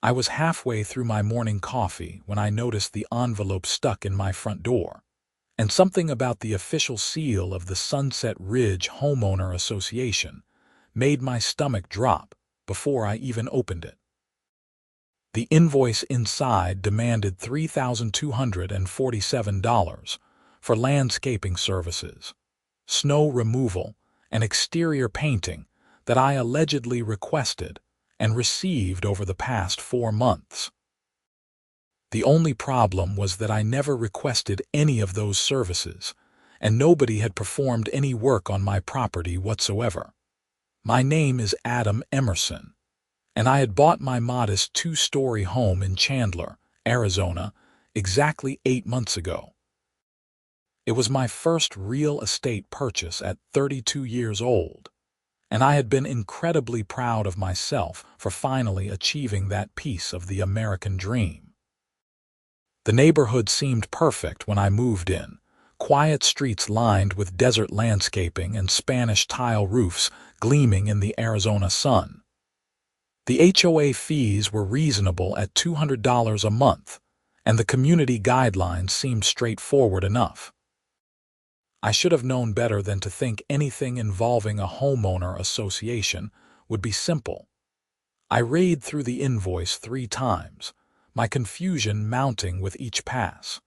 I was halfway through my morning coffee when I noticed the envelope stuck in my front door, and something about the official seal of the Sunset Ridge Homeowner Association made my stomach drop before I even opened it. The invoice inside demanded $3,247 for landscaping services, snow removal, and exterior painting that I allegedly requested and received over the past 4 months. The only problem was that I never requested any of those services, and nobody had performed any work on my property whatsoever. My name is Adam Emerson, and I had bought my modest 2-story home in Chandler, Arizona, exactly 8 months ago. It was my first real estate purchase at 32 years old, and I had been incredibly proud of myself for finally achieving that piece of the American dream. The neighborhood seemed perfect when I moved in, quiet streets lined with desert landscaping and Spanish tile roofs gleaming in the Arizona sun. The HOA fees were reasonable at $200 a month, and the community guidelines seemed straightforward enough. I should have known better than to think anything involving a homeowner association would be simple. I read through the invoice 3 times, my confusion mounting with each pass.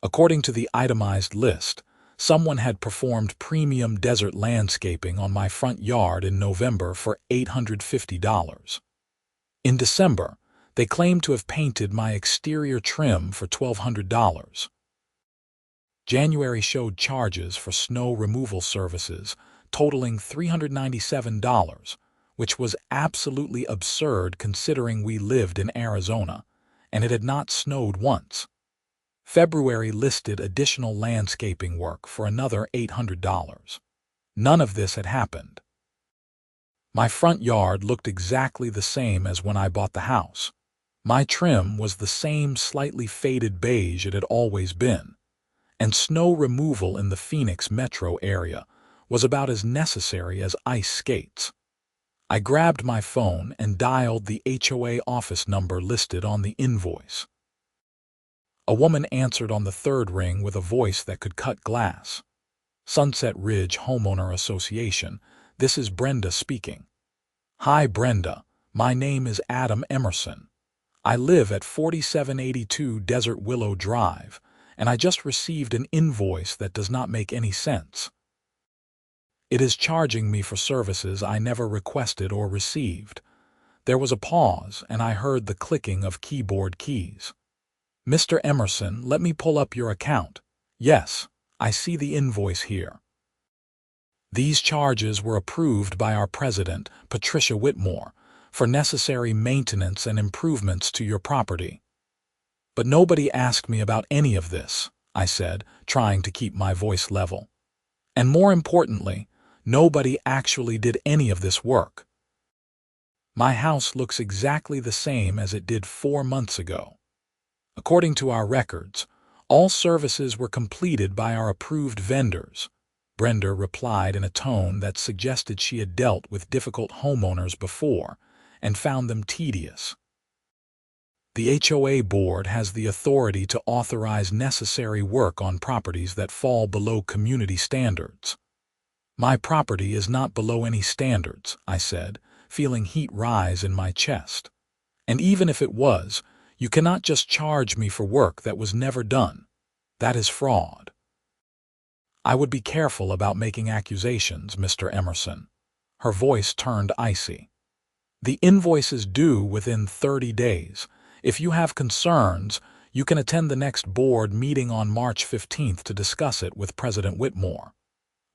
According to the itemized list, someone had performed premium desert landscaping on my front yard in November for $850. In December, they claimed to have painted my exterior trim for $1,200. January showed charges for snow removal services totaling $397, which was absolutely absurd considering we lived in Arizona, and it had not snowed once. February listed additional landscaping work for another $800. None of this had happened. My front yard looked exactly the same as when I bought the house. My trim was the same slightly faded beige it had always been, and snow removal in the Phoenix metro area was about as necessary as ice skates. I grabbed my phone and dialed the HOA office number listed on the invoice. A woman answered on the 3rd ring with a voice that could cut glass. Sunset Ridge Homeowner Association, this is Brenda speaking. Hi Brenda, my name is Adam Emerson. I live at 4782 Desert Willow Drive, and I just received an invoice that does not make any sense. It is charging me for services I never requested or received. There was a pause, and I heard the clicking of keyboard keys. Mr. Emerson, let me pull up your account. Yes, I see the invoice here. These charges were approved by our president, Patricia Whitmore, for necessary maintenance and improvements to your property. But nobody asked me about any of this, I said, trying to keep my voice level. And more importantly, nobody actually did any of this work. My house looks exactly the same as it did 4 months ago. According to our records, all services were completed by our approved vendors. Brenda replied in a tone that suggested she had dealt with difficult homeowners before and found them tedious. The HOA board has the authority to authorize necessary work on properties that fall below community standards. My property is not below any standards, I said, feeling heat rise in my chest. And even if it was, you cannot just charge me for work that was never done. That is fraud. I would be careful about making accusations, Mr. Emerson. Her voice turned icy. The invoice is due within 30 days. If you have concerns, you can attend the next board meeting on March 15th to discuss it with President Whitmore.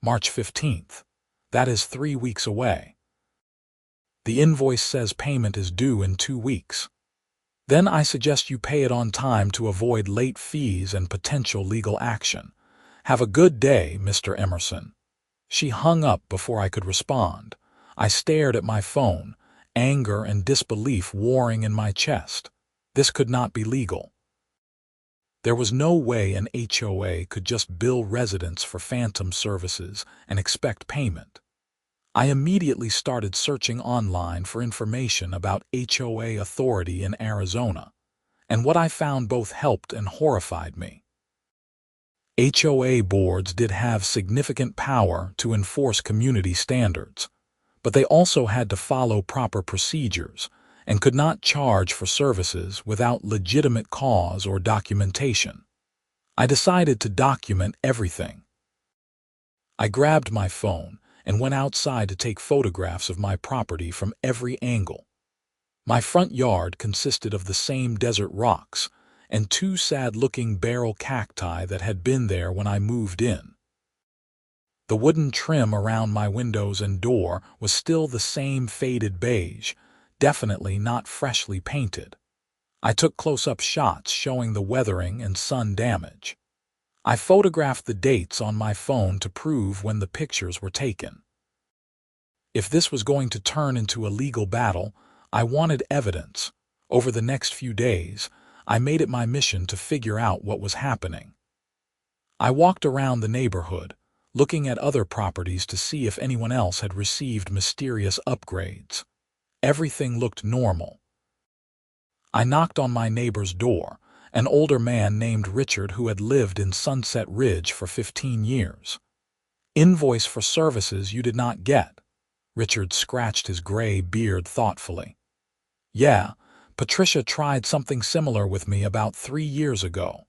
March 15th. That is 3 weeks away. The invoice says payment is due in 2 weeks. Then I suggest you pay it on time to avoid late fees and potential legal action. Have a good day, Mr. Emerson. She hung up before I could respond. I stared at my phone, anger and disbelief warring in my chest. This could not be legal. There was no way an HOA could just bill residents for phantom services and expect payment. I immediately started searching online for information about HOA authority in Arizona, and what I found both helped and horrified me. HOA boards did have significant power to enforce community standards, but they also had to follow proper procedures and could not charge for services without legitimate cause or documentation. I decided to document everything. I grabbed my phone and went outside to take photographs of my property from every angle. My front yard consisted of the same desert rocks and two sad-looking barrel cacti that had been there when I moved in. The wooden trim around my windows and door was still the same faded beige, definitely not freshly painted. I took close-up shots showing the weathering and sun damage. I photographed the dates on my phone to prove when the pictures were taken. If this was going to turn into a legal battle, I wanted evidence. Over the next few days, I made it my mission to figure out what was happening. I walked around the neighborhood, looking at other properties to see if anyone else had received mysterious upgrades. Everything looked normal. I knocked on my neighbor's door, an older man named Richard who had lived in Sunset Ridge for 15 years. Invoice for services you did not get. Richard scratched his gray beard thoughtfully. Yeah, Patricia tried something similar with me about 3 years ago.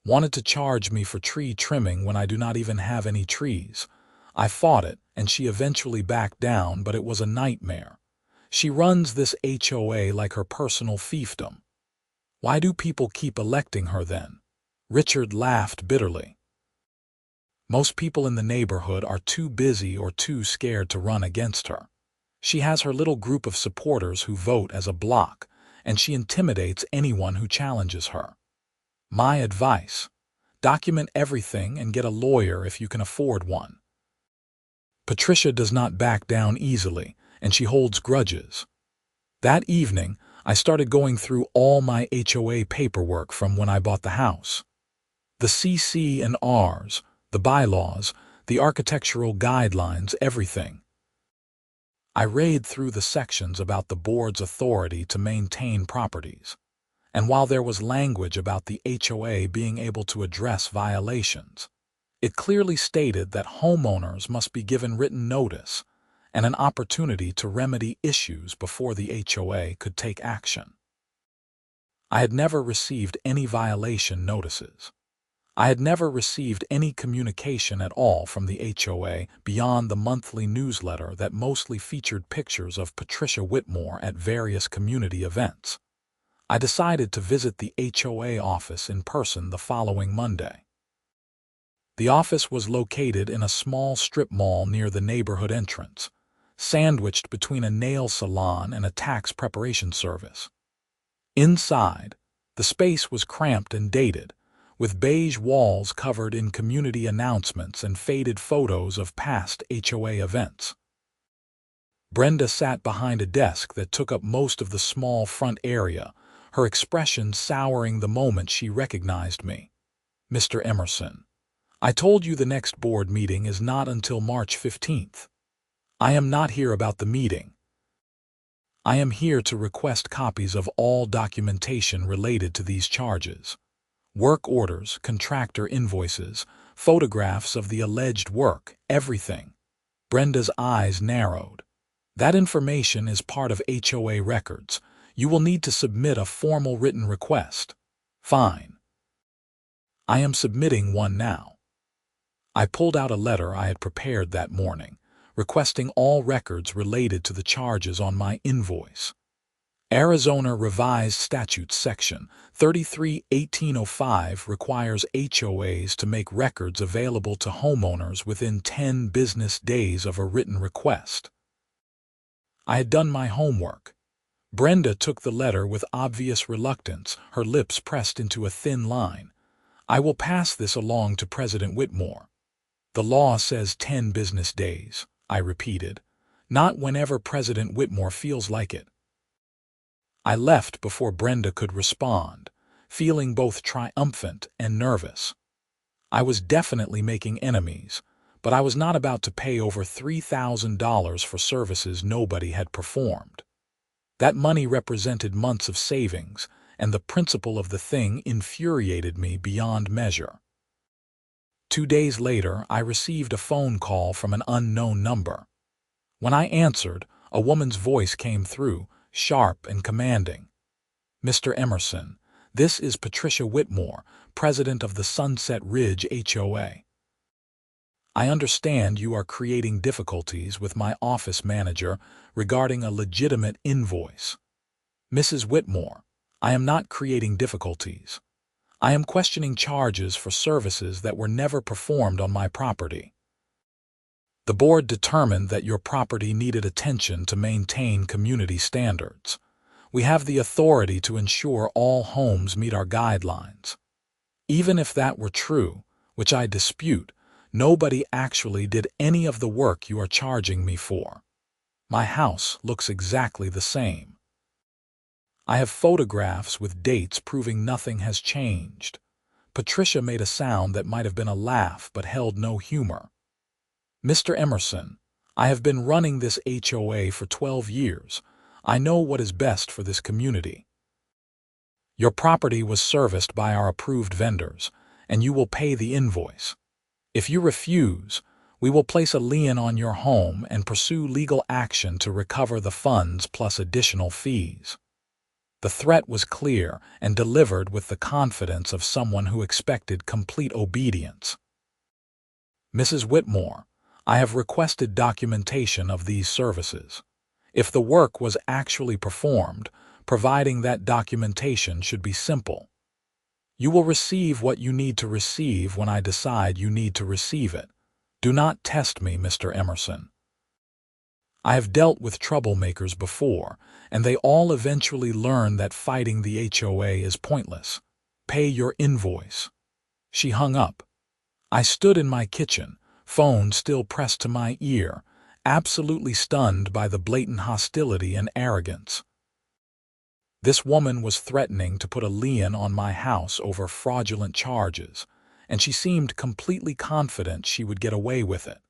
Wanted to charge me for tree trimming when I do not even have any trees. I fought it, and she eventually backed down, but it was a nightmare. She runs this HOA like her personal fiefdom. Why do people keep electing her then? Richard laughed bitterly. Most people in the neighborhood are too busy or too scared to run against her. She has her little group of supporters who vote as a bloc, and she intimidates anyone who challenges her. My advice: document everything and get a lawyer if you can afford one. Patricia does not back down easily, and she holds grudges. That evening, I started going through all my HOA paperwork from when I bought the house. The CC and Rs, the bylaws, the architectural guidelines, everything. I read through the sections about the board's authority to maintain properties, and while there was language about the HOA being able to address violations, it clearly stated that homeowners must be given written notice and an opportunity to remedy issues before the HOA could take action. I had never received any violation notices. I had never received any communication at all from the HOA beyond the monthly newsletter that mostly featured pictures of Patricia Whitmore at various community events. I decided to visit the HOA office in person the following Monday. The office was located in a small strip mall near the neighborhood entrance, sandwiched between a nail salon and a tax preparation service. Inside, the space was cramped and dated, with beige walls covered in community announcements and faded photos of past HOA events. Brenda sat behind a desk that took up most of the small front area, her expression souring the moment she recognized me. "Mr. Emerson, I told you the next board meeting is not until March 15th. I am not here about the meeting. I am here to request copies of all documentation related to these charges. Work orders, contractor invoices, photographs of the alleged work, everything." Brenda's eyes narrowed. "That information is part of HOA records. You will need to submit a formal written request." "Fine. I am submitting one now." I pulled out a letter I had prepared that morning, requesting all records related to the charges on my invoice. Arizona Revised Statutes Section 33-1805 requires HOAs to make records available to homeowners within 10 business days of a written request. I had done my homework. Brenda took the letter with obvious reluctance, her lips pressed into a thin line. "I will pass this along to President Whitmore." "The law says 10 business days," I repeated, "not whenever President Whitmore feels like it." I left before Brenda could respond, feeling both triumphant and nervous. I was definitely making enemies, but I was not about to pay over $3,000 for services nobody had performed. That money represented months of savings, and the principle of the thing infuriated me beyond measure. 2 days later, I received a phone call from an unknown number. When I answered, a woman's voice came through, sharp and commanding. "Mr. Emerson, this is Patricia Whitmore, president of the Sunset Ridge HOA. I understand you are creating difficulties with my office manager regarding a legitimate invoice. Mrs. Whitmore, I am not creating difficulties. I am questioning charges for services that were never performed on my property. The board determined that your property needed attention to maintain community standards. We have the authority to ensure all homes meet our guidelines. Even if that were true, which I dispute, nobody actually did any of the work you are charging me for. My house looks exactly the same. I have photographs with dates proving nothing has changed." Patricia made a sound that might have been a laugh but held no humor. "Mr. Emerson, I have been running this HOA for 12 years. I know what is best for this community. Your property was serviced by our approved vendors, and you will pay the invoice. If you refuse, we will place a lien on your home and pursue legal action to recover the funds plus additional fees." The threat was clear and delivered with the confidence of someone who expected complete obedience. "Mrs. Whitmore, I have requested documentation of these services. If the work was actually performed, providing that documentation should be simple. You will receive what you need to receive when I decide you need to receive it. Do not test me, Mr. Emerson. I have dealt with troublemakers before, and they all eventually learn that fighting the HOA is pointless. Pay your invoice." She hung up. I stood in my kitchen, phone still pressed to my ear, absolutely stunned by the blatant hostility and arrogance. This woman was threatening to put a lien on my house over fraudulent charges, and she seemed completely confident she would get away with it.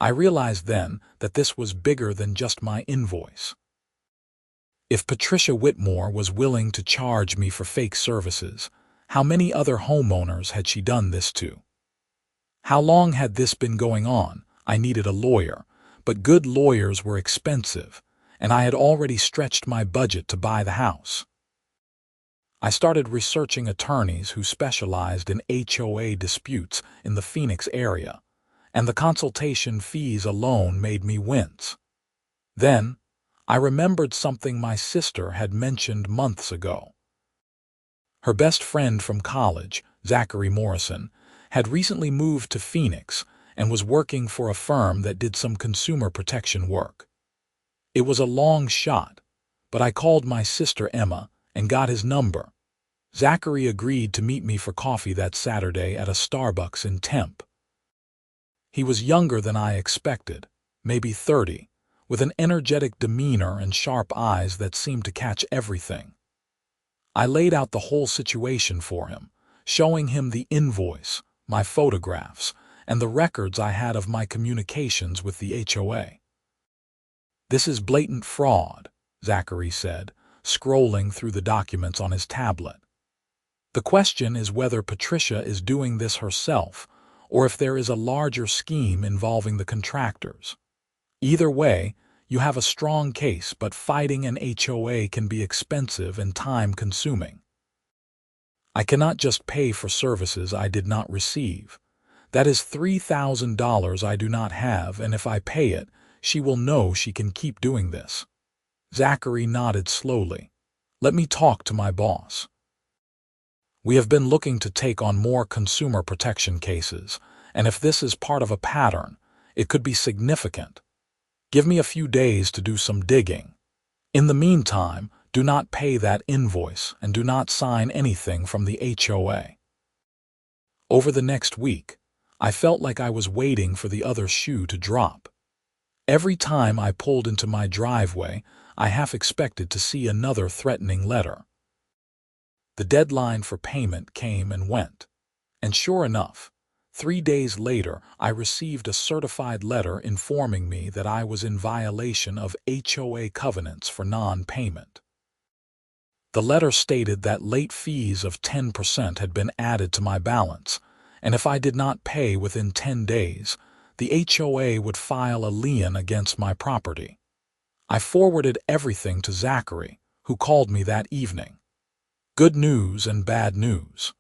I realized then that this was bigger than just my invoice. If Patricia Whitmore was willing to charge me for fake services, how many other homeowners had she done this to? How long had this been going on? I needed a lawyer, but good lawyers were expensive, and I had already stretched my budget to buy the house. I started researching attorneys who specialized in HOA disputes in the Phoenix area, and the consultation fees alone made me wince. Then, I remembered something my sister had mentioned months ago. Her best friend from college, Zachary Morrison, had recently moved to Phoenix and was working for a firm that did some consumer protection work. It was a long shot, but I called my sister Emma and got his number. Zachary agreed to meet me for coffee that Saturday at a Starbucks in Tempe. He was younger than I expected, maybe 30, with an energetic demeanor and sharp eyes that seemed to catch everything. I laid out the whole situation for him, showing him the invoice, my photographs, and the records I had of my communications with the HOA. "This is blatant fraud," Zachary said, scrolling through the documents on his tablet. "The question is whether Patricia is doing this herself, or if there is a larger scheme involving the contractors. Either way, you have a strong case, but fighting an HOA can be expensive and time-consuming. I cannot just pay for services I did not receive. That is $3,000 I do not have, and if I pay it, she will know she can keep doing this." Zachary nodded slowly. "Let me talk to my boss. We have been looking to take on more consumer protection cases, and if this is part of a pattern, it could be significant. Give me a few days to do some digging. In the meantime, do not pay that invoice and do not sign anything from the HOA." Over the next week, I felt like I was waiting for the other shoe to drop. Every time I pulled into my driveway, I half expected to see another threatening letter. The deadline for payment came and went, and sure enough, 3 days later, I received a certified letter informing me that I was in violation of HOA covenants for non-payment. The letter stated that late fees of 10% had been added to my balance, and if I did not pay within 10 days, the HOA would file a lien against my property. I forwarded everything to Zachary, who called me that evening. Good news and bad news.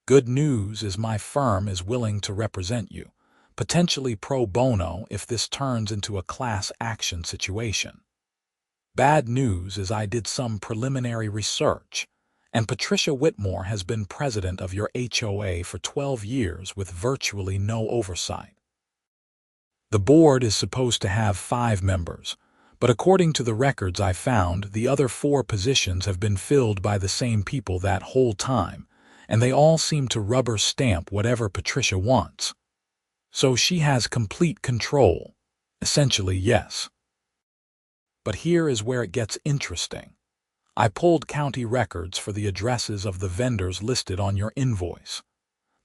Good news is my firm is willing to represent you, potentially pro bono if this turns into a class action situation. Bad news is I did some preliminary research, and Patricia Whitmore has been president of your HOA for 12 years with virtually no oversight. The board is supposed to have 5 members, but according to the records I found, the other 4 positions have been filled by the same people that whole time, and they all seem to rubber stamp whatever Patricia wants. So she has complete control. Essentially, yes. But here is where it gets interesting. I pulled county records for the addresses of the vendors listed on your invoice.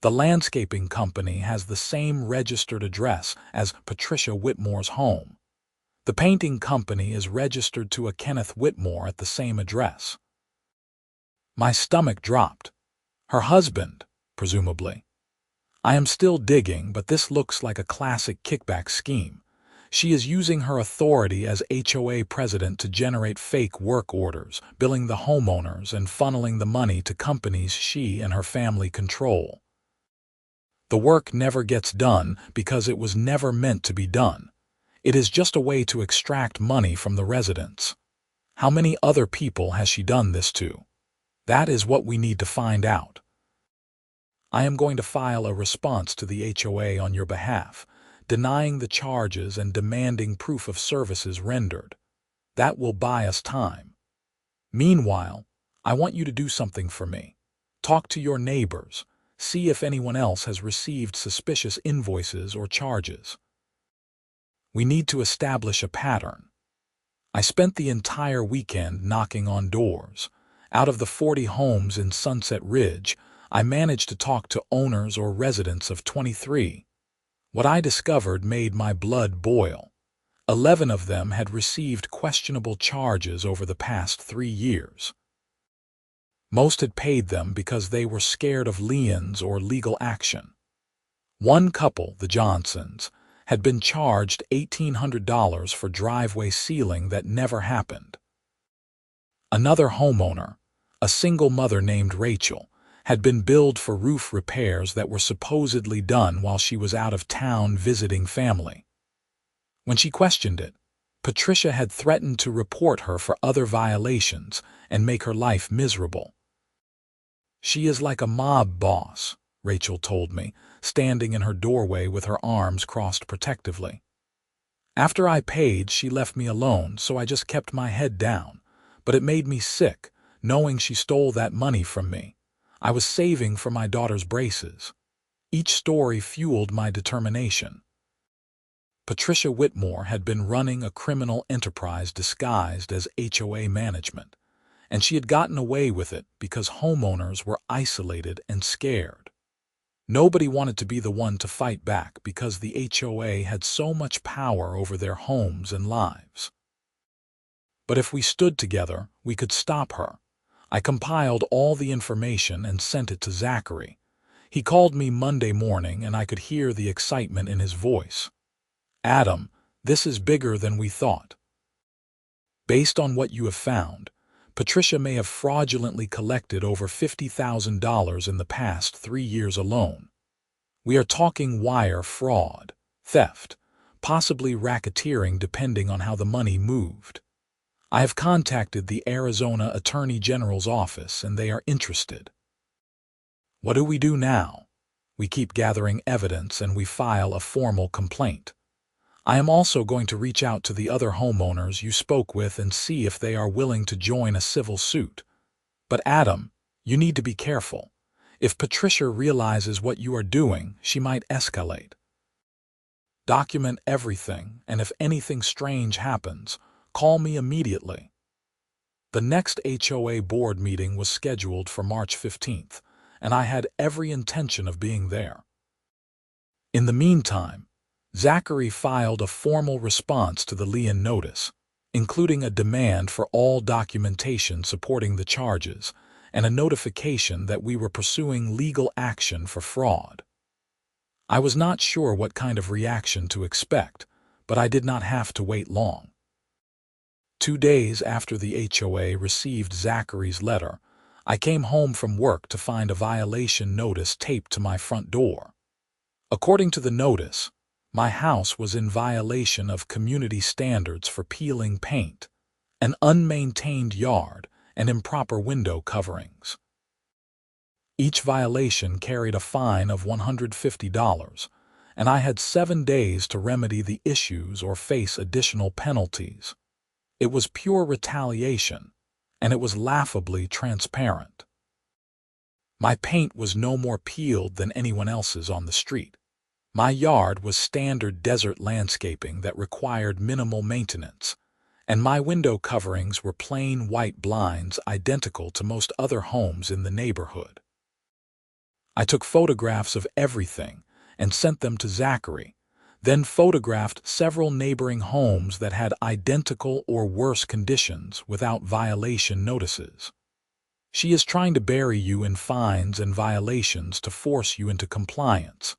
The landscaping company has the same registered address as Patricia Whitmore's home. The painting company is registered to a Kenneth Whitmore at the same address. My stomach dropped. Her husband, presumably. I am still digging, but this looks like a classic kickback scheme. She is using her authority as HOA president to generate fake work orders, billing the homeowners and funneling the money to companies she and her family control. The work never gets done because it was never meant to be done. It is just a way to extract money from the residents. How many other people has she done this to? That is what we need to find out. I am going to file a response to the HOA on your behalf, denying the charges and demanding proof of services rendered. That will buy us time. Meanwhile, I want you to do something for me. Talk to your neighbors. See if anyone else has received suspicious invoices or charges. We need to establish a pattern. I spent the entire weekend knocking on doors. Out of the 40 homes in Sunset Ridge, I managed to talk to owners or residents of 23. What I discovered made my blood boil. 11 of them had received questionable charges over the past 3 years. Most had paid them because they were scared of liens or legal action. One couple, the Johnsons, had been charged $1,800 for driveway sealing that never happened. Another homeowner, a single mother named Rachel, had been billed for roof repairs that were supposedly done while she was out of town visiting family. When she questioned it, Patricia had threatened to report her for other violations and make her life miserable. She is like a mob boss, Rachel told me, standing in her doorway with her arms crossed protectively. After I paid, she left me alone, so I just kept my head down, but it made me sick, knowing she stole that money from me. I was saving for my daughter's braces. Each story fueled my determination. Patricia Whitmore had been running a criminal enterprise disguised as HOA management, and she had gotten away with it because homeowners were isolated and scared. Nobody wanted to be the one to fight back because the HOA had so much power over their homes and lives. But if we stood together, we could stop her. I compiled all the information and sent it to Zachary. He called me Monday morning and I could hear the excitement in his voice. Adam, this is bigger than we thought. Based on what you have found, Patricia may have fraudulently collected over $50,000 in the past 3 years alone. We are talking wire fraud, theft, possibly racketeering depending on how the money moved. I have contacted the Arizona Attorney General's office and they are interested. What do we do now? We keep gathering evidence and we file a formal complaint. I am also going to reach out to the other homeowners you spoke with and see if they are willing to join a civil suit. But Adam, you need to be careful. If Patricia realizes what you are doing, she might escalate. Document everything, and if anything strange happens, call me immediately. The next HOA board meeting was scheduled for March 15th, and I had every intention of being there. In the meantime, Zachary filed a formal response to the lien notice, including a demand for all documentation supporting the charges and a notification that we were pursuing legal action for fraud. I was not sure what kind of reaction to expect, but I did not have to wait long. 2 days after the HOA received Zachary's letter, I came home from work to find a violation notice taped to my front door. According to the notice, my house was in violation of community standards for peeling paint, an unmaintained yard, and improper window coverings. Each violation carried a fine of $150, and I had 7 days to remedy the issues or face additional penalties. It was pure retaliation, and it was laughably transparent. My paint was no more peeled than anyone else's on the street. My yard was standard desert landscaping that required minimal maintenance, and my window coverings were plain white blinds identical to most other homes in the neighborhood. I took photographs of everything and sent them to Zachary, then photographed several neighboring homes that had identical or worse conditions without violation notices. She is trying to bury you in fines and violations to force you into compliance,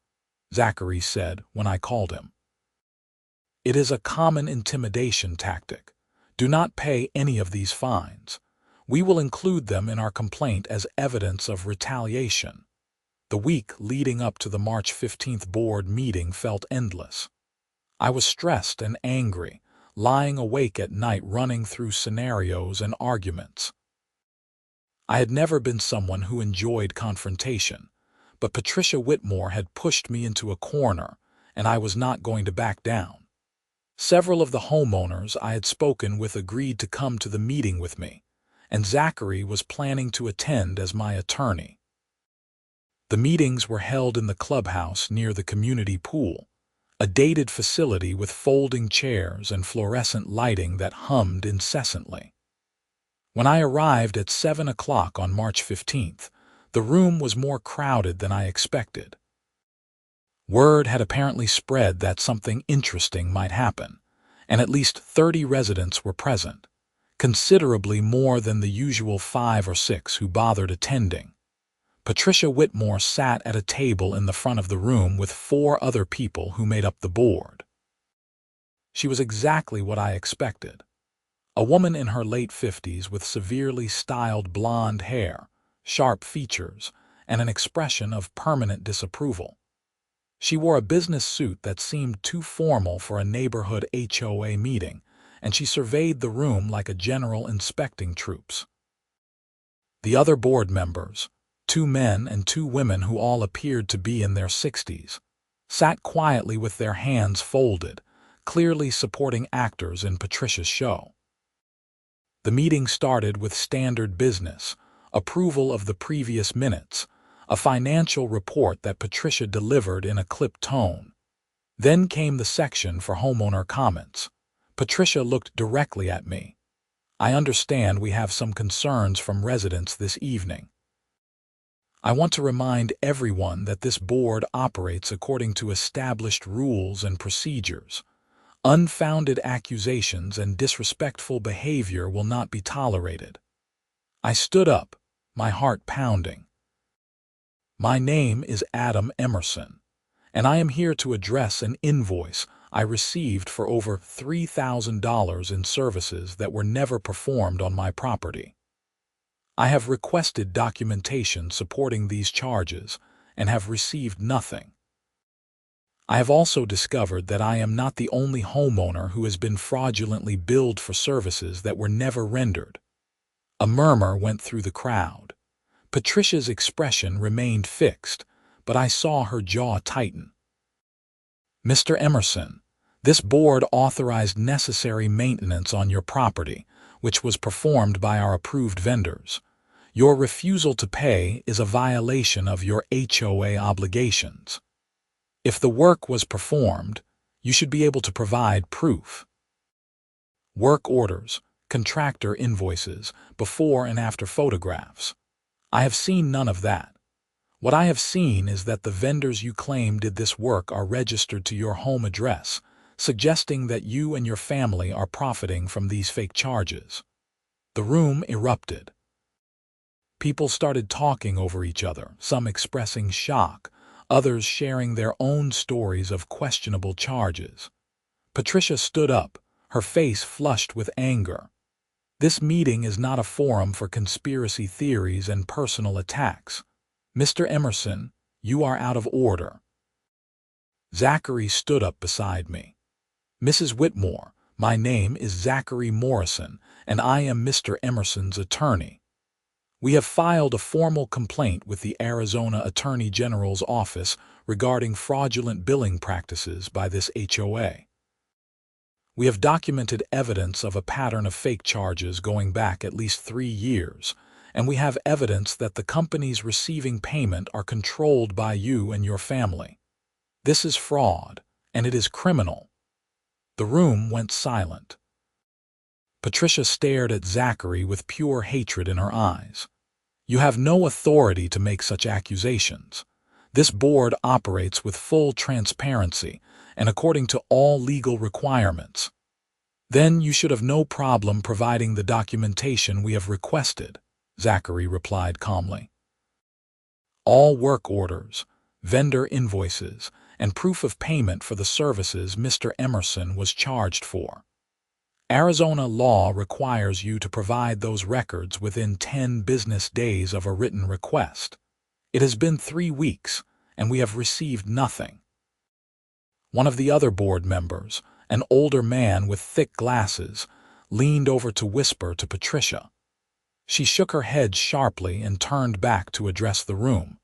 Zachary said when I called him. It is a common intimidation tactic. Do not pay any of these fines. We will include them in our complaint as evidence of retaliation. The week leading up to the March 15th board meeting felt endless. I was stressed and angry, lying awake at night running through scenarios and arguments. I had never been someone who enjoyed confrontation, but Patricia Whitmore had pushed me into a corner, and I was not going to back down. Several of the homeowners I had spoken with agreed to come to the meeting with me, and Zachary was planning to attend as my attorney. The meetings were held in the clubhouse near the community pool, a dated facility with folding chairs and fluorescent lighting that hummed incessantly. When I arrived at 7 o'clock on March 15th, the room was more crowded than I expected. Word had apparently spread that something interesting might happen, and at least 30 residents were present, considerably more than the usual 5 or 6 who bothered attending. Patricia Whitmore sat at a table in the front of the room with 4 other people who made up the board. She was exactly what I expected. A woman in her late 50s with severely styled blonde hair, sharp features, and an expression of permanent disapproval. She wore a business suit that seemed too formal for a neighborhood HOA meeting, and she surveyed the room like a general inspecting troops. The other board members, 2 men and 2 women who all appeared to be in their 60s, sat quietly with their hands folded, clearly supporting actors in Patricia's show. The meeting started with standard business, approval of the previous minutes, a financial report that Patricia delivered in a clipped tone. Then came the section for homeowner comments. Patricia looked directly at me. I understand we have some concerns from residents this evening. I want to remind everyone that this board operates according to established rules and procedures. Unfounded accusations and disrespectful behavior will not be tolerated. I stood up, my heart pounding. My name is Adam Emerson, and I am here to address an invoice I received for over $3,000 in services that were never performed on my property. I have requested documentation supporting these charges and have received nothing. I have also discovered that I am not the only homeowner who has been fraudulently billed for services that were never rendered. A murmur went through the crowd. Patricia's expression remained fixed, but I saw her jaw tighten. Mr. Emerson, this board authorized necessary maintenance on your property, which was performed by our approved vendors. Your refusal to pay is a violation of your HOA obligations. If the work was performed, you should be able to provide proof. Work orders, contractor invoices, before and after photographs. I have seen none of that. What I have seen is that the vendors you claim did this work are registered to your home address, suggesting that you and your family are profiting from these fake charges." The room erupted. People started talking over each other, some expressing shock, others sharing their own stories of questionable charges. Patricia stood up, her face flushed with anger. "This meeting is not a forum for conspiracy theories and personal attacks. Mr. Emerson, you are out of order." Zachary stood up beside me. "Mrs. Whitmore, my name is Zachary Morrison, and I am Mr. Emerson's attorney. We have filed a formal complaint with the Arizona Attorney General's office regarding fraudulent billing practices by this HOA. We have documented evidence of a pattern of fake charges going back at least 3 years, and we have evidence that the companies receiving payment are controlled by you and your family. This is fraud, and it is criminal." The room went silent. Patricia stared at Zachary with pure hatred in her eyes. "You have no authority to make such accusations. This board operates with full transparency and according to all legal requirements. Then you should have no problem providing the documentation we have requested," Zachary replied calmly. "All work orders, vendor invoices, and proof of payment for the services Mr. Emerson was charged for. Arizona law requires you to provide those records within 10 business days of a written request. It has been 3 weeks, and we have received nothing." One of the other board members, an older man with thick glasses, leaned over to whisper to Patricia. She shook her head sharply and turned back to address the room.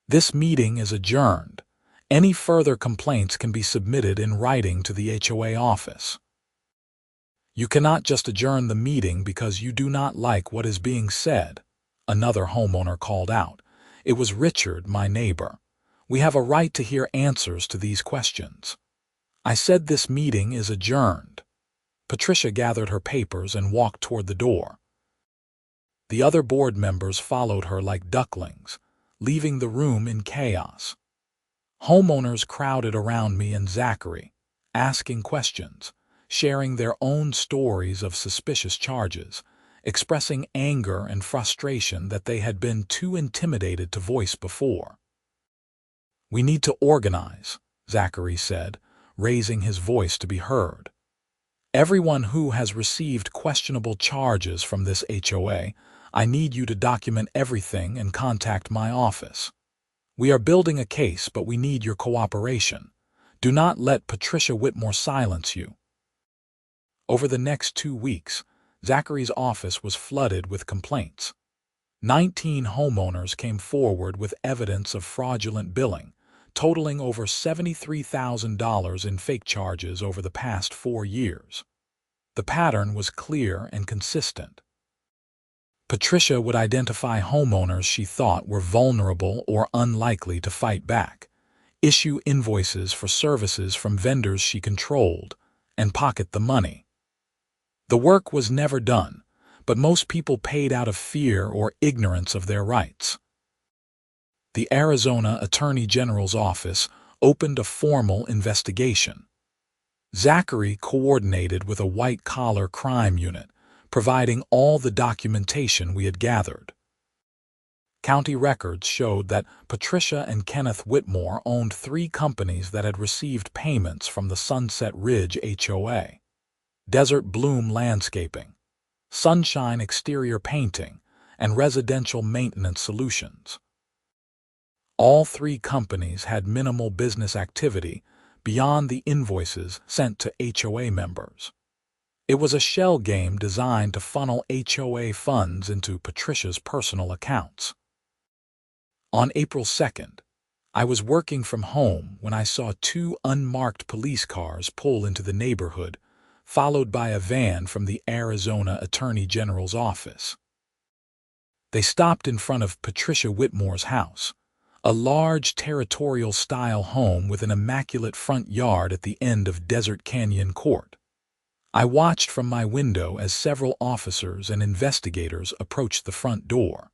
"This meeting is adjourned. Any further complaints can be submitted in writing to the HOA office." "You cannot just adjourn the meeting because you do not like what is being said," another homeowner called out. "It was Richard, my neighbor. We have a right to hear answers to these questions. I said this meeting is adjourned." Patricia gathered her papers and walked toward the door. The other board members followed her like ducklings, leaving the room in chaos. Homeowners crowded around me and Zachary, asking questions, sharing their own stories of suspicious charges, expressing anger and frustration that they had been too intimidated to voice before. "We need to organize," Zachary said, raising his voice to be heard. "Everyone who has received questionable charges from this HOA, I need you to document everything and contact my office. We are building a case, but we need your cooperation. Do not let Patricia Whitmore silence you." Over the next 2 weeks, Zachary's office was flooded with complaints. 19 homeowners came forward with evidence of fraudulent billing, totaling over $73,000 in fake charges over the past 4 years. The pattern was clear and consistent. Patricia would identify homeowners she thought were vulnerable or unlikely to fight back, issue invoices for services from vendors she controlled, and pocket the money. The work was never done, but most people paid out of fear or ignorance of their rights. The Arizona Attorney General's office opened a formal investigation. Zachary coordinated with a white-collar crime unit, providing all the documentation we had gathered. County records showed that Patricia and Kenneth Whitmore owned 3 companies that had received payments from the Sunset Ridge HOA: Desert Bloom Landscaping, Sunshine Exterior Painting, and Residential Maintenance Solutions. All 3 companies had minimal business activity beyond the invoices sent to HOA members. It was a shell game designed to funnel HOA funds into Patricia's personal accounts. On April 2nd, I was working from home when I saw 2 unmarked police cars pull into the neighborhood, followed by a van from the Arizona Attorney General's office. They stopped in front of Patricia Whitmore's house, a large territorial-style home with an immaculate front yard at the end of Desert Canyon Court. I watched from my window as several officers and investigators approached the front door.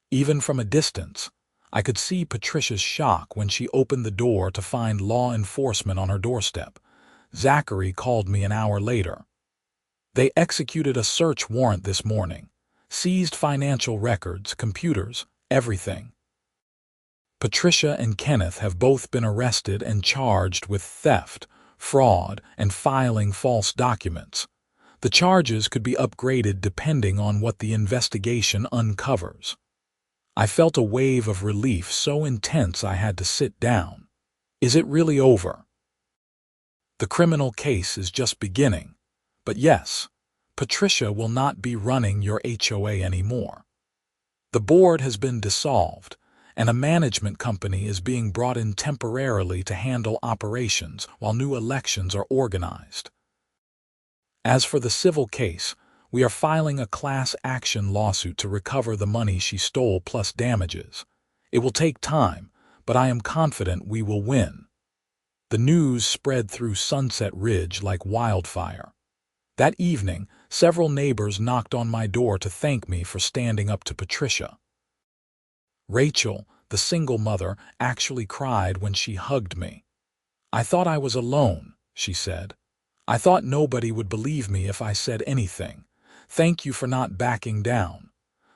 Even from a distance, I could see Patricia's shock when she opened the door to find law enforcement on her doorstep. Zachary called me an hour later. They executed a search warrant this morning, seized financial records, computers, everything. Patricia and Kenneth have both been arrested and charged with theft, fraud, and filing false documents. The charges could be upgraded depending on what the investigation uncovers. I felt a wave of relief so intense I had to sit down. Is it really over? The criminal case is just beginning. But yes, Patricia will not be running your HOA anymore. The board has been dissolved, and a management company is being brought in temporarily to handle operations while new elections are organized. As for the civil case, we are filing a class action lawsuit to recover the money she stole plus damages. It will take time, but I am confident we will win. The news spread through Sunset Ridge like wildfire. That evening, several neighbors knocked on my door to thank me for standing up to Patricia. Rachel, the single mother, actually cried when she hugged me. "I thought I was alone," she said. "I thought nobody would believe me if I said anything. Thank you for not backing down."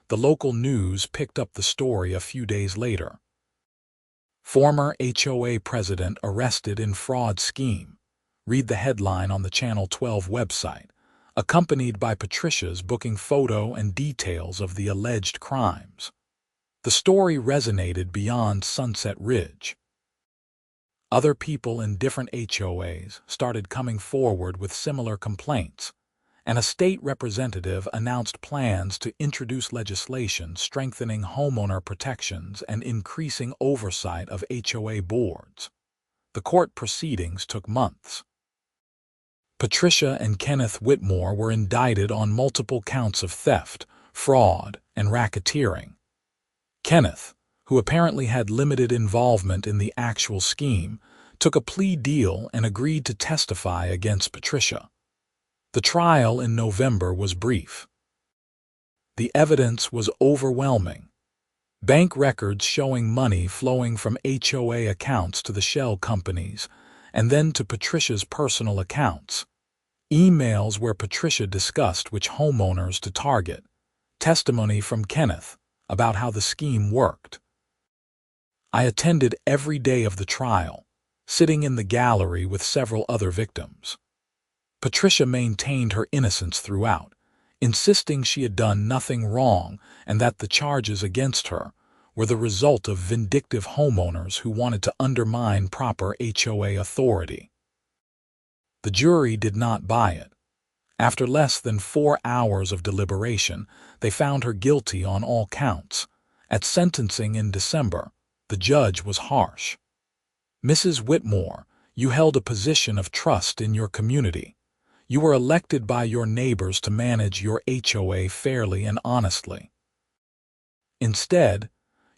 The local news picked up the story a few days later. Former HOA president arrested in fraud scheme. Read the headline on the Channel 12 website, accompanied by Patricia's booking photo and details of the alleged crimes. The story resonated beyond Sunset Ridge. Other people in different HOAs started coming forward with similar complaints, and a state representative announced plans to introduce legislation strengthening homeowner protections and increasing oversight of HOA boards. The court proceedings took months. Patricia and Kenneth Whitmore were indicted on multiple counts of theft, fraud, and racketeering. Kenneth, who apparently had limited involvement in the actual scheme, took a plea deal and agreed to testify against Patricia. The trial in November was brief. The evidence was overwhelming. Bank records showing money flowing from HOA accounts to the shell companies and then to Patricia's personal accounts. Emails where Patricia discussed which homeowners to target. Testimony from Kenneth about how the scheme worked. I attended every day of the trial, sitting in the gallery with several other victims. Patricia maintained her innocence throughout, insisting she had done nothing wrong and that the charges against her were the result of vindictive homeowners who wanted to undermine proper HOA authority. The jury did not buy it. After less than 4 hours of deliberation, they found her guilty on all counts. At sentencing in December, the judge was harsh. "Mrs. Whitmore, you held a position of trust in your community. You were elected by your neighbors to manage your HOA fairly and honestly. Instead,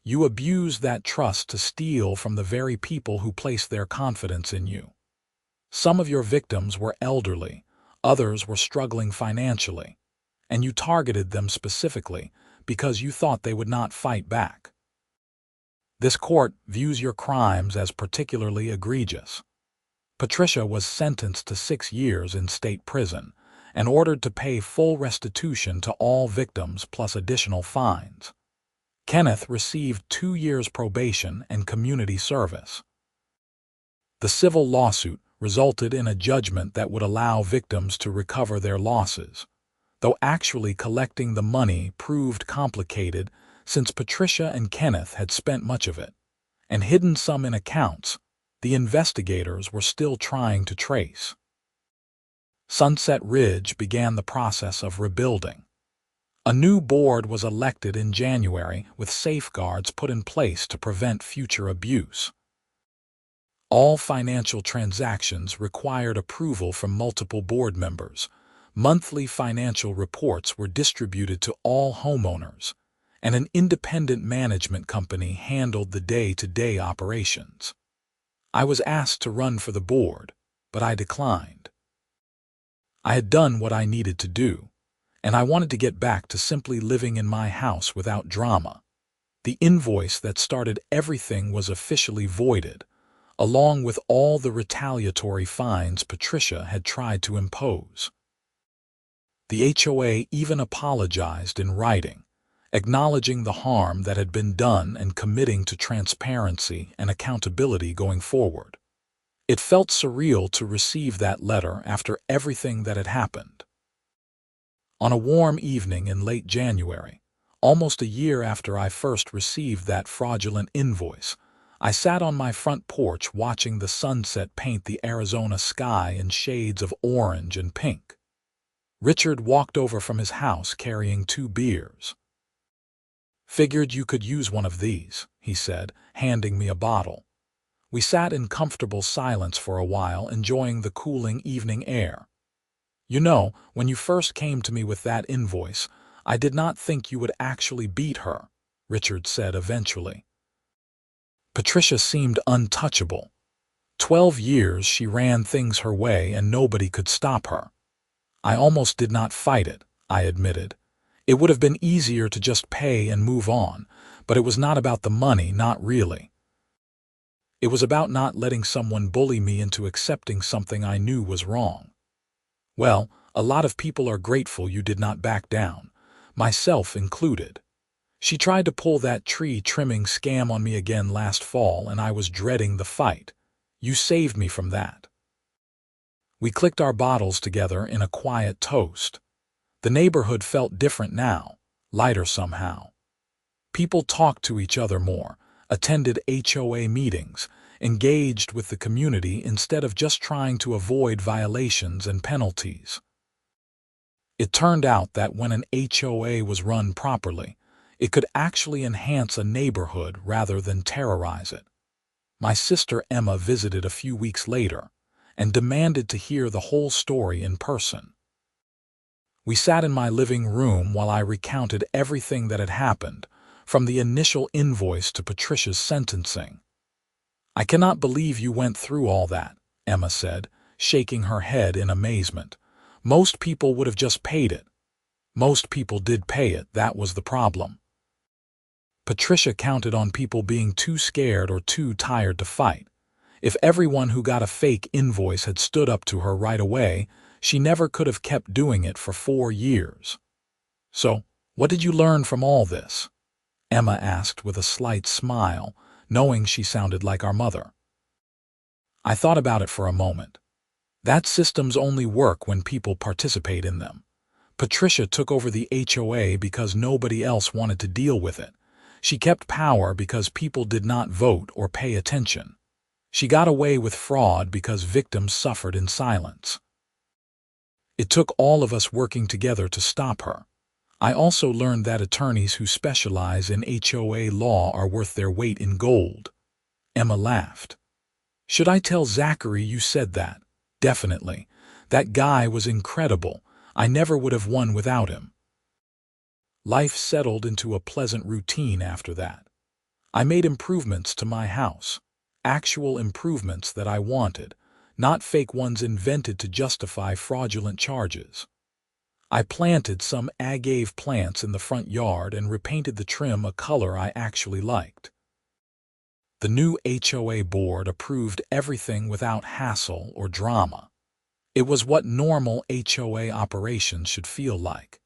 you abused that trust to steal from the very people who placed their confidence in you. Some of your victims were elderly, others were struggling financially, and you targeted them specifically because you thought they would not fight back. This court views your crimes as particularly egregious." Patricia was sentenced to 6 years in state prison and ordered to pay full restitution to all victims plus additional fines. Kenneth received 2 years probation and community service. The civil lawsuit resulted in a judgment that would allow victims to recover their losses, though actually collecting the money proved complicated since Patricia and Kenneth had spent much of it and hidden some in accounts the investigators were still trying to trace. Sunset Ridge began the process of rebuilding. A new board was elected in January with safeguards put in place to prevent future abuse. All financial transactions required approval from multiple board members. Monthly financial reports were distributed to all homeowners, and an independent management company handled the day-to-day operations. I was asked to run for the board, but I declined. I had done what I needed to do, and I wanted to get back to simply living in my house without drama. The invoice that started everything was officially voided, along with all the retaliatory fines Patricia had tried to impose. The HOA even apologized in writing, acknowledging the harm that had been done and committing to transparency and accountability going forward. It felt surreal to receive that letter after everything that had happened. On a warm evening in late January, almost a year after I first received that fraudulent invoice, I sat on my front porch watching the sunset paint the Arizona sky in shades of orange and pink. Richard walked over from his house carrying 2 beers. "Figured you could use one of these," he said, handing me a bottle. We sat in comfortable silence for a while, enjoying the cooling evening air. "You know, when you first came to me with that invoice, I did not think you would actually beat her," Richard said eventually. Patricia seemed untouchable. 12 years she ran things her way and nobody could stop her. "I almost did not fight it," I admitted. "It would have been easier to just pay and move on, but it was not about the money, not really. It was about not letting someone bully me into accepting something I knew was wrong." "Well, a lot of people are grateful you did not back down, myself included. She tried to pull that tree trimming scam on me again last fall, and I was dreading the fight. You saved me from that." We clicked our bottles together in a quiet toast. The neighborhood felt different now, lighter somehow. People talked to each other more, attended HOA meetings, engaged with the community instead of just trying to avoid violations and penalties. It turned out that when an HOA was run properly, it could actually enhance a neighborhood rather than terrorize it. My sister Emma visited a few weeks later and demanded to hear the whole story in person. We sat in my living room while I recounted everything that had happened, from the initial invoice to Patricia's sentencing. "I cannot believe you went through all that," Emma said, shaking her head in amazement. "Most people would have just paid it." "Most people did pay it, that was the problem. Patricia counted on people being too scared or too tired to fight. If everyone who got a fake invoice had stood up to her right away, she never could have kept doing it for 4 years. So, what did you learn from all this?" Emma asked with a slight smile, knowing she sounded like our mother. I thought about it for a moment. That systems only work when people participate in them. Patricia took over the HOA because nobody else wanted to deal with it. She kept power because people did not vote or pay attention. She got away with fraud because victims suffered in silence. It took all of us working together to stop her. I also learned that attorneys who specialize in HOA law are worth their weight in gold. Emma laughed. "Should I tell Zachary you said that?" "Definitely. That guy was incredible. I never would have won without him." Life settled into a pleasant routine after that. I made improvements to my house, actual improvements that I wanted, not fake ones invented to justify fraudulent charges. I planted some agave plants in the front yard and repainted the trim a color I actually liked. The new HOA board approved everything without hassle or drama. It was what normal HOA operations should feel like.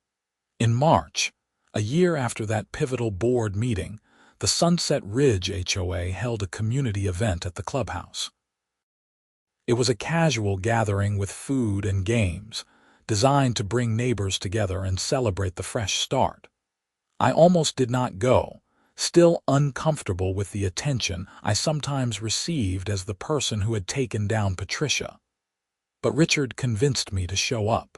In March, a year after that pivotal board meeting, the Sunset Ridge HOA held a community event at the clubhouse. It was a casual gathering with food and games, designed to bring neighbors together and celebrate the fresh start. I almost did not go, still uncomfortable with the attention I sometimes received as the person who had taken down Patricia. But Richard convinced me to show up.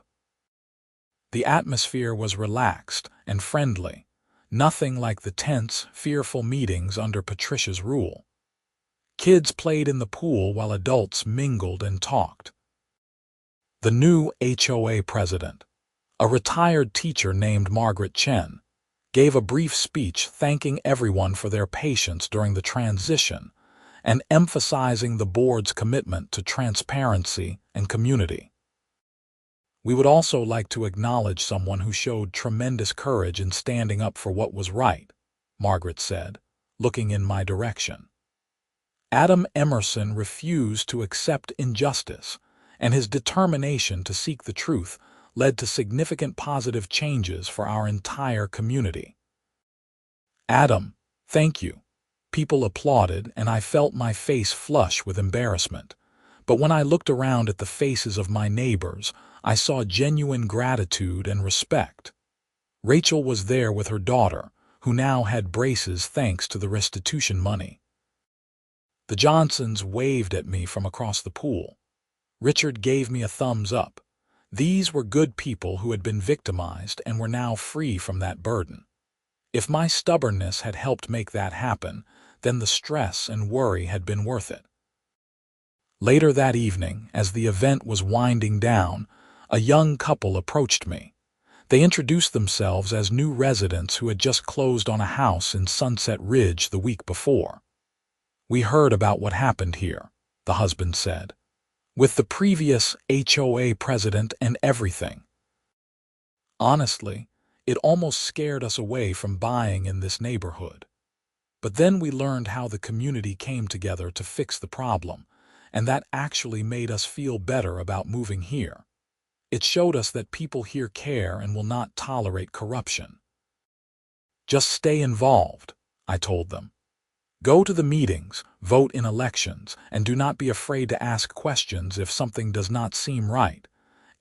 The atmosphere was relaxed and friendly, nothing like the tense, fearful meetings under Patricia's rule. Kids played in the pool while adults mingled and talked. The new HOA president, a retired teacher named Margaret Chen, gave a brief speech thanking everyone for their patience during the transition and emphasizing the board's commitment to transparency and community. "We would also like to acknowledge someone who showed tremendous courage in standing up for what was right," Margaret said, looking in my direction. Adam Emerson refused to accept injustice, and his determination to seek the truth led to significant positive changes for our entire community. Adam, thank you. People applauded, and I felt my face flush with embarrassment. But when I looked around at the faces of my neighbors, I saw genuine gratitude and respect. Rachel was there with her daughter, who now had braces thanks to the restitution money. The Johnsons waved at me from across the pool. Richard gave me a thumbs up. These were good people who had been victimized and were now free from that burden. If my stubbornness had helped make that happen, then the stress and worry had been worth it. Later that evening, as the event was winding down, a young couple approached me. They introduced themselves as new residents who had just closed on a house in Sunset Ridge the week before. "We heard about what happened here," the husband said, "with the previous HOA president and everything. Honestly, it almost scared us away from buying in this neighborhood. But then we learned how the community came together to fix the problem, and that actually made us feel better about moving here. It showed us that people here care and will not tolerate corruption." "Just stay involved," I told them. "Go to the meetings, vote in elections, and do not be afraid to ask questions if something does not seem right.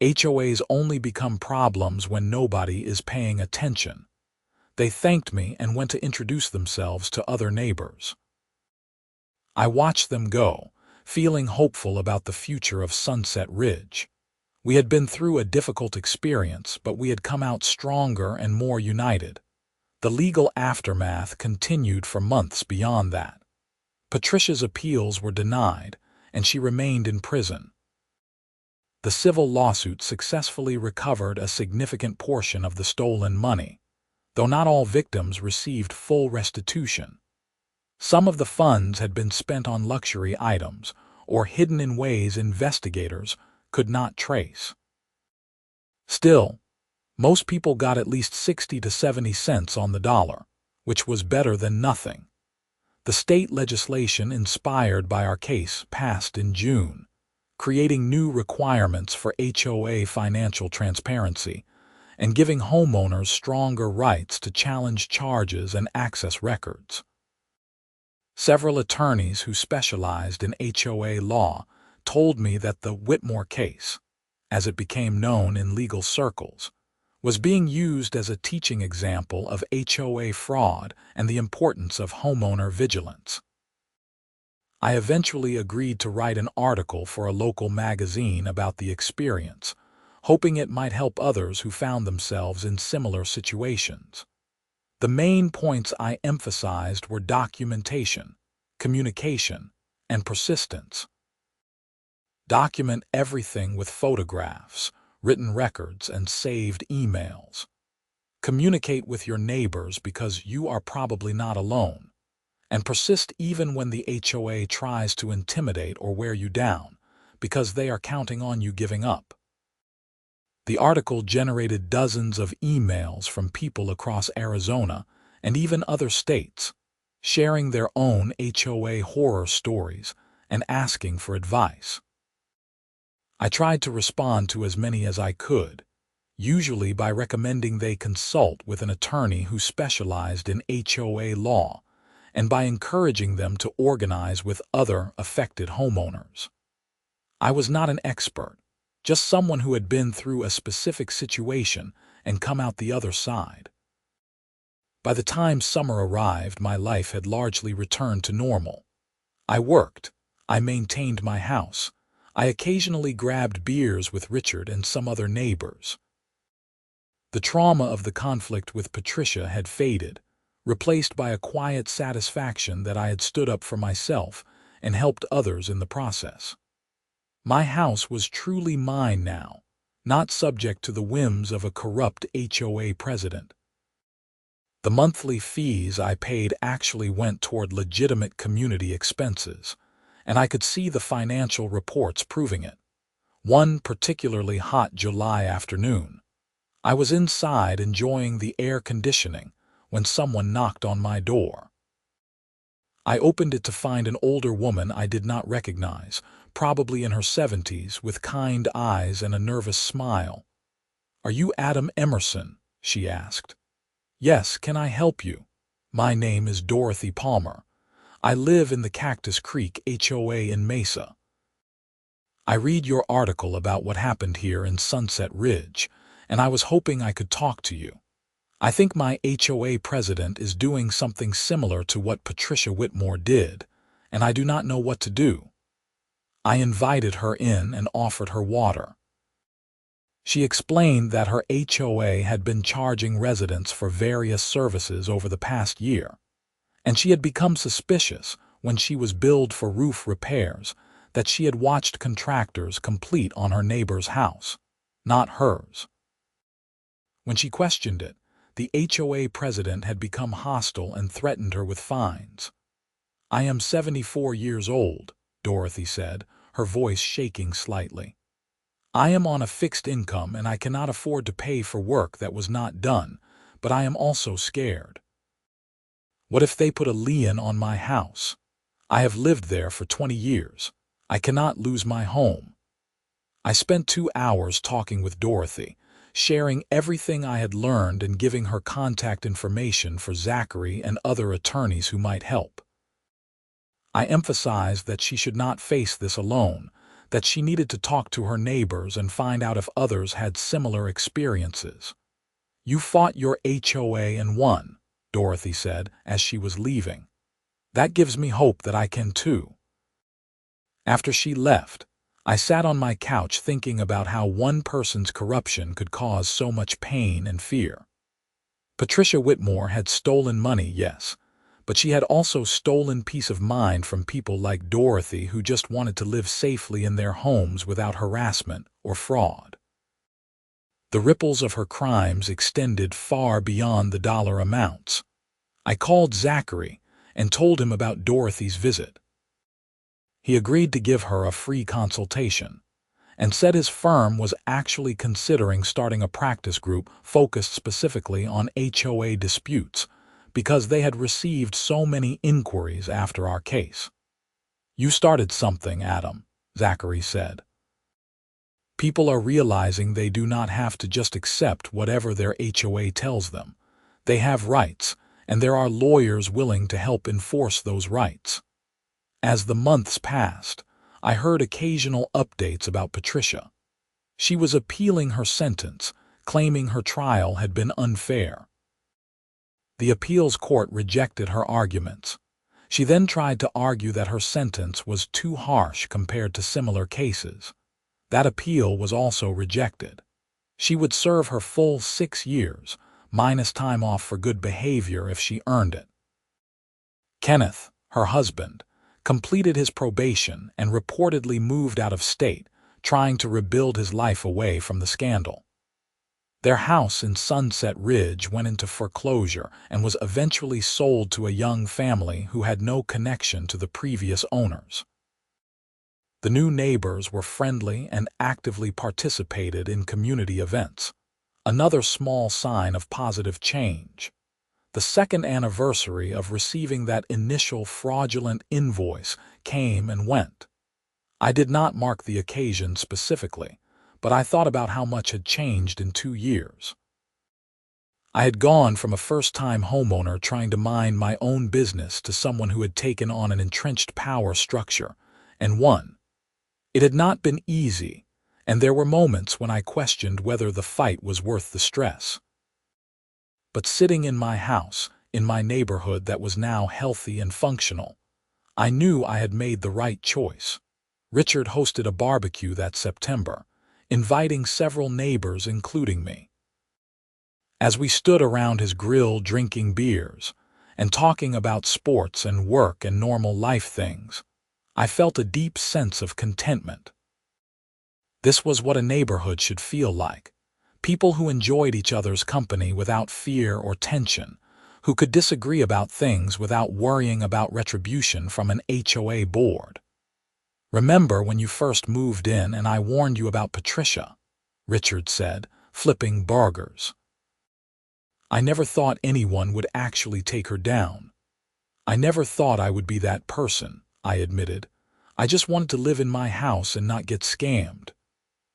HOAs only become problems when nobody is paying attention." They thanked me and went to introduce themselves to other neighbors. I watched them go, feeling hopeful about the future of Sunset Ridge. We had been through a difficult experience, but we had come out stronger and more united. The legal aftermath continued for months beyond that. Patricia's appeals were denied, and she remained in prison. The civil lawsuit successfully recovered a significant portion of the stolen money, though not all victims received full restitution. Some of the funds had been spent on luxury items or hidden in ways investigators could not trace. Still, most people got at least 60 to 70 cents on the dollar, which was better than nothing. The state legislation inspired by our case passed in June, creating new requirements for HOA financial transparency and giving homeowners stronger rights to challenge charges and access records. Several attorneys who specialized in HOA law told me that the Whitmore case, as it became known in legal circles, was being used as a teaching example of HOA fraud and the importance of homeowner vigilance. I eventually agreed to write an article for a local magazine about the experience, hoping it might help others who found themselves in similar situations. The main points I emphasized were documentation, communication, and persistence. Document everything with photographs, written records, and saved emails. Communicate with your neighbors because you are probably not alone. And persist even when the HOA tries to intimidate or wear you down, because they are counting on you giving up. The article generated dozens of emails from people across Arizona and even other states, sharing their own HOA horror stories and asking for advice. I tried to respond to as many as I could, usually by recommending they consult with an attorney who specialized in HOA law, and by encouraging them to organize with other affected homeowners. I was not an expert, just someone who had been through a specific situation and come out the other side. By the time summer arrived, my life had largely returned to normal. I worked, I maintained my house, I occasionally grabbed beers with Richard and some other neighbors. The trauma of the conflict with Patricia had faded, replaced by a quiet satisfaction that I had stood up for myself and helped others in the process. My house was truly mine now, not subject to the whims of a corrupt HOA president. The monthly fees I paid actually went toward legitimate community expenses, and I could see the financial reports proving it. One particularly hot July afternoon, I was inside enjoying the air conditioning when someone knocked on my door. I opened it to find an older woman I did not recognize, probably in her 70s, with kind eyes and a nervous smile. "Are you Adam Emerson?" she asked. "Yes, can I help you?" "My name is Dorothy Palmer. I live in the Cactus Creek HOA in Mesa. I read your article about what happened here in Sunset Ridge, and I was hoping I could talk to you. I think my HOA president is doing something similar to what Patricia Whitmore did, and I do not know what to do." I invited her in and offered her water. She explained that her HOA had been charging residents for various services over the past year, and she had become suspicious when she was billed for roof repairs that she had watched contractors complete on her neighbor's house, not hers. When she questioned it, the HOA president had become hostile and threatened her with fines. "I am 74 years old," Dorothy said, her voice shaking slightly. "I am on a fixed income and I cannot afford to pay for work that was not done, but I am also scared. What if they put a lien on my house? I have lived there for 20 years. I cannot lose my home." I spent 2 hours talking with Dorothy, sharing everything I had learned and giving her contact information for Zachary and other attorneys who might help. I emphasized that she should not face this alone, that she needed to talk to her neighbors and find out if others had similar experiences. "You fought your HOA and won," Dorothy said as she was leaving. "That gives me hope that I can too." After she left, I sat on my couch thinking about how one person's corruption could cause so much pain and fear. Patricia Whitmore had stolen money, yes, but she had also stolen peace of mind from people like Dorothy who just wanted to live safely in their homes without harassment or fraud. The ripples of her crimes extended far beyond the dollar amounts. I called Zachary and told him about Dorothy's visit. He agreed to give her a free consultation and said his firm was actually considering starting a practice group focused specifically on HOA disputes because they had received so many inquiries after our case. "You started something, Adam," Zachary said. "People are realizing they do not have to just accept whatever their HOA tells them. They have rights, and there are lawyers willing to help enforce those rights." As the months passed, I heard occasional updates about Patricia. She was appealing her sentence, claiming her trial had been unfair. The appeals court rejected her arguments. She then tried to argue that her sentence was too harsh compared to similar cases. That appeal was also rejected. She would serve her full 6 years, minus time off for good behavior if she earned it. Kenneth, her husband, completed his probation and reportedly moved out of state, trying to rebuild his life away from the scandal. Their house in Sunset Ridge went into foreclosure and was eventually sold to a young family who had no connection to the previous owners. The new neighbors were friendly and actively participated in community events, another small sign of positive change. The second anniversary of receiving that initial fraudulent invoice came and went. I did not mark the occasion specifically, but I thought about how much had changed in 2 years. I had gone from a first-time homeowner trying to mind my own business to someone who had taken on an entrenched power structure and won. It had not been easy, and there were moments when I questioned whether the fight was worth the stress. But sitting in my house, in my neighborhood that was now healthy and functional, I knew I had made the right choice. Richard hosted a barbecue that September, inviting several neighbors including me. As we stood around his grill drinking beers and talking about sports and work and normal life things, I felt a deep sense of contentment. This was what a neighborhood should feel like. People who enjoyed each other's company without fear or tension, who could disagree about things without worrying about retribution from an HOA board. "Remember when you first moved in and I warned you about Patricia?" Richard said, flipping burgers. I never thought anyone would actually take her down. I never thought I would be that person, I admitted. I just wanted to live in my house and not get scammed.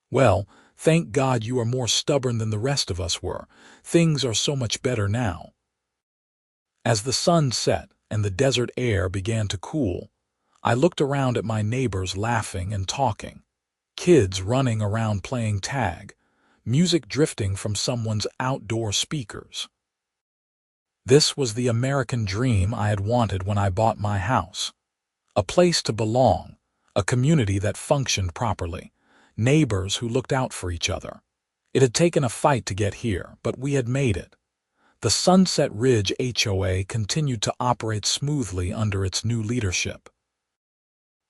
Well, thank God you are more stubborn than the rest of us were. Things are so much better now. As the sun set and the desert air began to cool, I looked around at my neighbors laughing and talking, kids running around playing tag, music drifting from someone's outdoor speakers. This was the American dream I had wanted when I bought my house. A place to belong, a community that functioned properly, neighbors who looked out for each other. It had taken a fight to get here, but we had made it. The Sunset Ridge HOA continued to operate smoothly under its new leadership.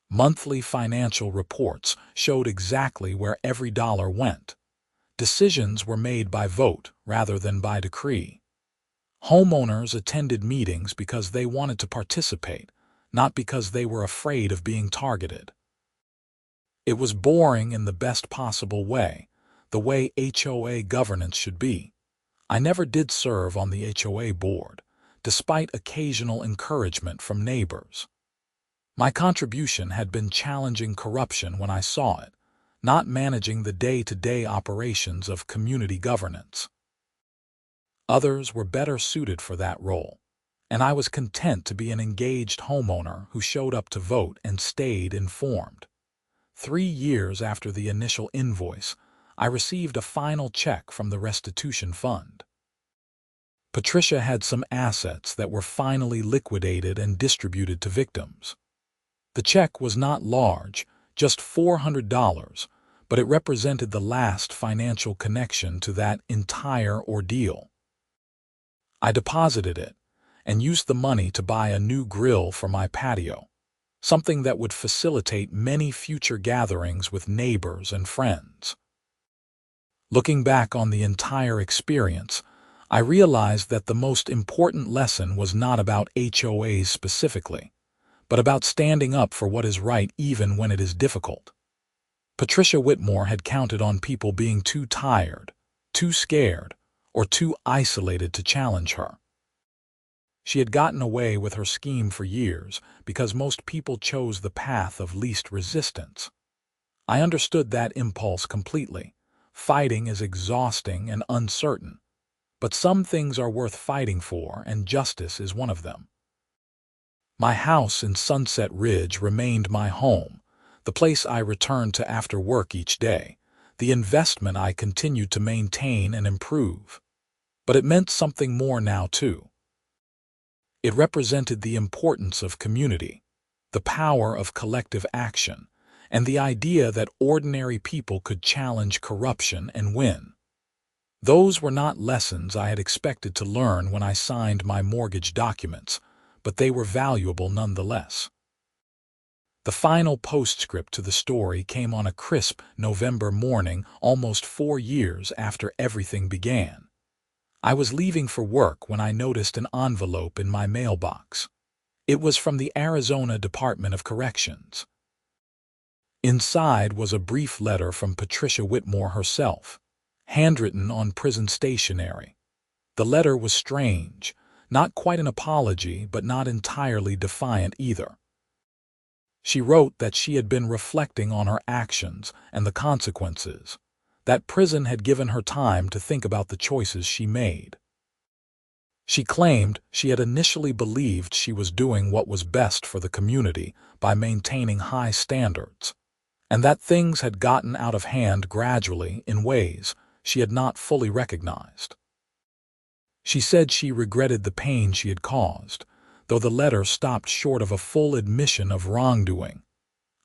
Monthly financial reports showed exactly where every dollar went. Decisions were made by vote rather than by decree. Homeowners attended meetings because they wanted to participate, not because they were afraid of being targeted. It was boring in the best possible way, the way HOA governance should be. I never did serve on the HOA board, despite occasional encouragement from neighbors. My contribution had been challenging corruption when I saw it, not managing the day-to-day operations of community governance. Others were better suited for that role, and I was content to be an engaged homeowner who showed up to vote and stayed informed. 3 years after the initial invoice, I received a final check from the restitution fund. Patricia had some assets that were finally liquidated and distributed to victims. The check was not large, just $400, but it represented the last financial connection to that entire ordeal. I deposited it and used the money to buy a new grill for my patio, something that would facilitate many future gatherings with neighbors and friends. Looking back on the entire experience, I realized that the most important lesson was not about HOAs specifically, but about standing up for what is right even when it is difficult. Patricia Whitmore had counted on people being too tired, too scared, or too isolated to challenge her. She had gotten away with her scheme for years because most people chose the path of least resistance. I understood that impulse completely. Fighting is exhausting and uncertain, but some things are worth fighting for, and justice is one of them. My house in Sunset Ridge remained my home, the place I returned to after work each day, the investment I continued to maintain and improve. But it meant something more now, too. It represented the importance of community, the power of collective action, and the idea that ordinary people could challenge corruption and win. Those were not lessons I had expected to learn when I signed my mortgage documents, but they were valuable nonetheless. The final postscript to the story came on a crisp November morning almost 4 years after everything began. I was leaving for work when I noticed an envelope in my mailbox. It was from the Arizona Department of Corrections. Inside was a brief letter from Patricia Whitmore herself, handwritten on prison stationery. The letter was strange, not quite an apology, but not entirely defiant either. She wrote that she had been reflecting on her actions and the consequences, that prison had given her time to think about the choices she made. She claimed she had initially believed she was doing what was best for the community by maintaining high standards, and that things had gotten out of hand gradually in ways she had not fully recognized. She said she regretted the pain she had caused, though the letter stopped short of a full admission of wrongdoing.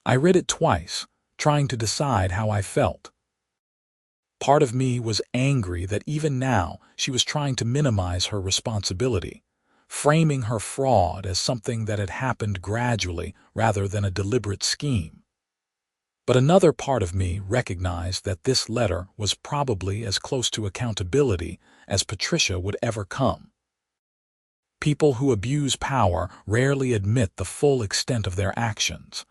I read it twice, trying to decide how I felt. Part of me was angry that even now she was trying to minimize her responsibility, framing her fraud as something that had happened gradually rather than a deliberate scheme. But another part of me recognized that this letter was probably as close to accountability as Patricia would ever come. People who abuse power rarely admit the full extent of their actions.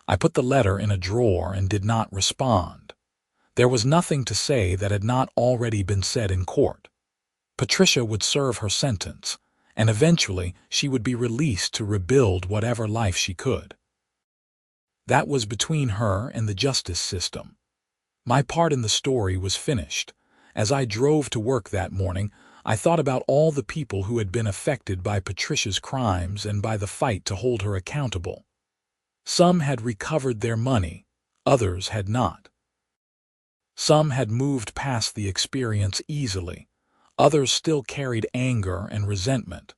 I put the letter in a drawer and did not respond. There was nothing to say that had not already been said in court. Patricia would serve her sentence, and eventually she would be released to rebuild whatever life she could. That was between her and the justice system. My part in the story was finished. As I drove to work that morning, I thought about all the people who had been affected by Patricia's crimes and by the fight to hold her accountable. Some had recovered their money, others had not. Some had moved past the experience easily, others still carried anger and resentment.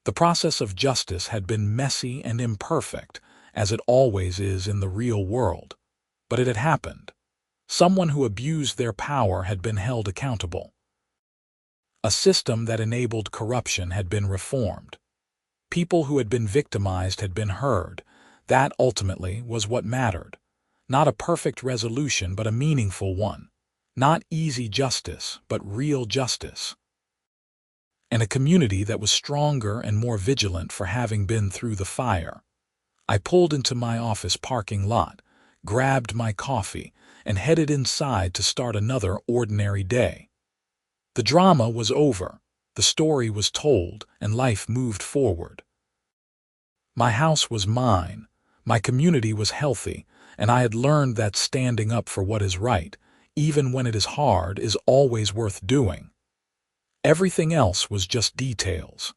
The process of justice had been messy and imperfect, as it always is in the real world. But it had happened. Someone who abused their power had been held accountable. A system that enabled corruption had been reformed. People who had been victimized had been heard. That ultimately was what mattered. Not a perfect resolution, but a meaningful one. Not easy justice, but real justice. And a community that was stronger and more vigilant for having been through the fire. I pulled into my office parking lot, grabbed my coffee, and headed inside to start another ordinary day. The drama was over, the story was told, and life moved forward. My house was mine, my community was healthy, and I had learned that standing up for what is right, even when it is hard, is always worth doing. Everything else was just details.